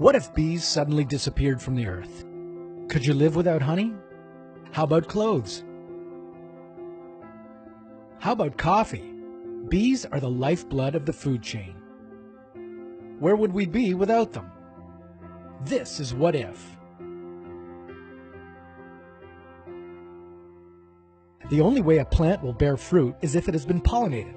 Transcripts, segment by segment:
What if bees suddenly disappeared from the earth? Could you live without honey? How about clothes? How about coffee? Bees are the lifeblood of the food chain. Where would we be without them? This is What If. The only way a plant will bear fruit is if it has been pollinated.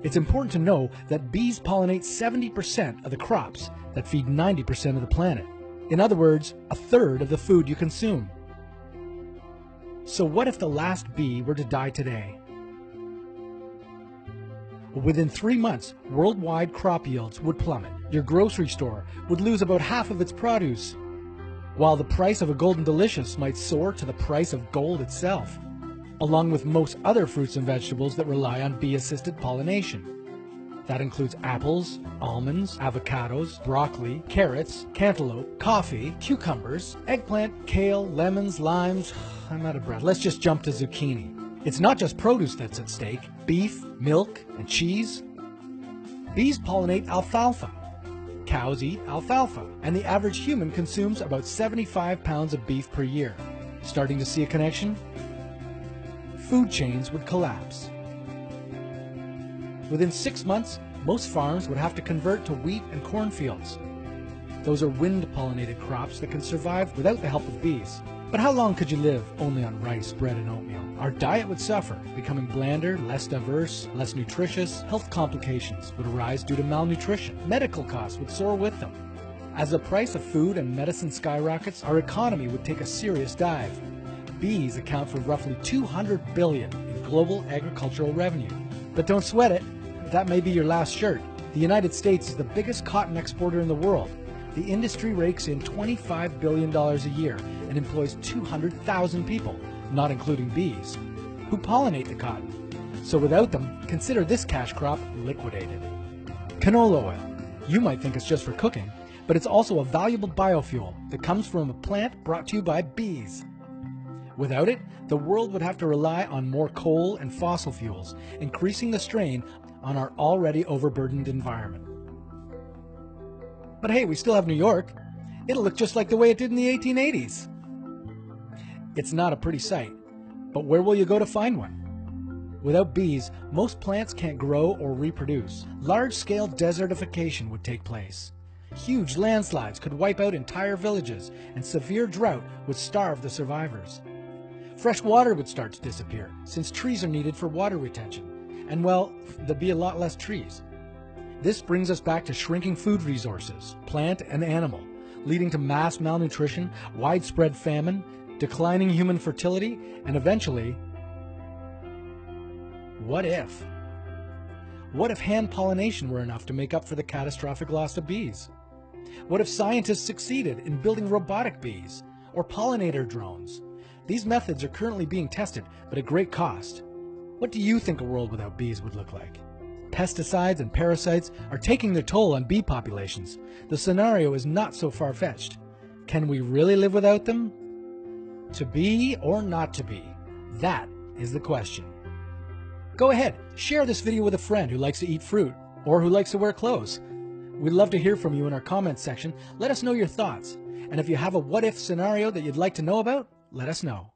It's important to know that bees pollinate 70% of the crops that feed 90% of the planet. In other words, a third of the food you consume. So what if the last bee were to die today? Within 3 months, worldwide crop yields would plummet. Your grocery store would lose about half of its produce, while the price of a Golden Delicious might soar to the price of gold itself, along with most other fruits and vegetables that rely on bee-assisted pollination. That includes apples, almonds, avocados, broccoli, carrots, cantaloupe, coffee, cucumbers, eggplant, kale, lemons, limes. I'm out of breath. Let's just jump to zucchini. It's not just produce that's at stake. Beef, milk, and cheese. Bees pollinate alfalfa. Cows eat alfalfa, and the average human consumes about 75 pounds of beef per year. Starting to see a connection? Food chains would collapse. Within 6 months, most farms would have to convert to wheat and cornfields. Those are wind-pollinated crops that can survive without the help of bees. But how long could you live only on rice, bread, and oatmeal? Our diet would suffer, becoming blander, less diverse, less nutritious. Health complications would arise due to malnutrition. Medical costs would soar with them. As the price of food and medicine skyrockets, our economy would take a serious dive. Bees account for roughly $200 billion in global agricultural revenue. But don't sweat it, that may be your last shirt. The United States is the biggest cotton exporter in the world. The industry rakes in $25 billion a year and employs 200,000 people, not including bees, who pollinate the cotton. So without them, consider this cash crop liquidated. Canola oil. You might think it's just for cooking, but it's also a valuable biofuel that comes from a plant brought to you by bees. Without it, the world would have to rely on more coal and fossil fuels, increasing the strain on our already overburdened environment. But hey, we still have New York. It'll look just like the way it did in the 1880s. It's not a pretty sight, but where will you go to find one? Without bees, most plants can't grow or reproduce. Large-scale desertification would take place. Huge landslides could wipe out entire villages, and severe drought would starve the survivors. Fresh water would start to disappear, since trees are needed for water retention. And well, there'd be a lot less trees. This brings us back to shrinking food resources, plant and animal, leading to mass malnutrition, widespread famine, declining human fertility, and eventually, what if? What if hand pollination were enough to make up for the catastrophic loss of bees? What if scientists succeeded in building robotic bees or pollinator drones? These methods are currently being tested, but at great cost. What do you think a world without bees would look like? Pesticides and parasites are taking their toll on bee populations. The scenario is not so far-fetched. Can we really live without them? To be or not to be? That is the question. Go ahead, share this video with a friend who likes to eat fruit or who likes to wear clothes. We'd love to hear from you in our comments section. Let us know your thoughts. And if you have a what-if scenario that you'd like to know about, let us know.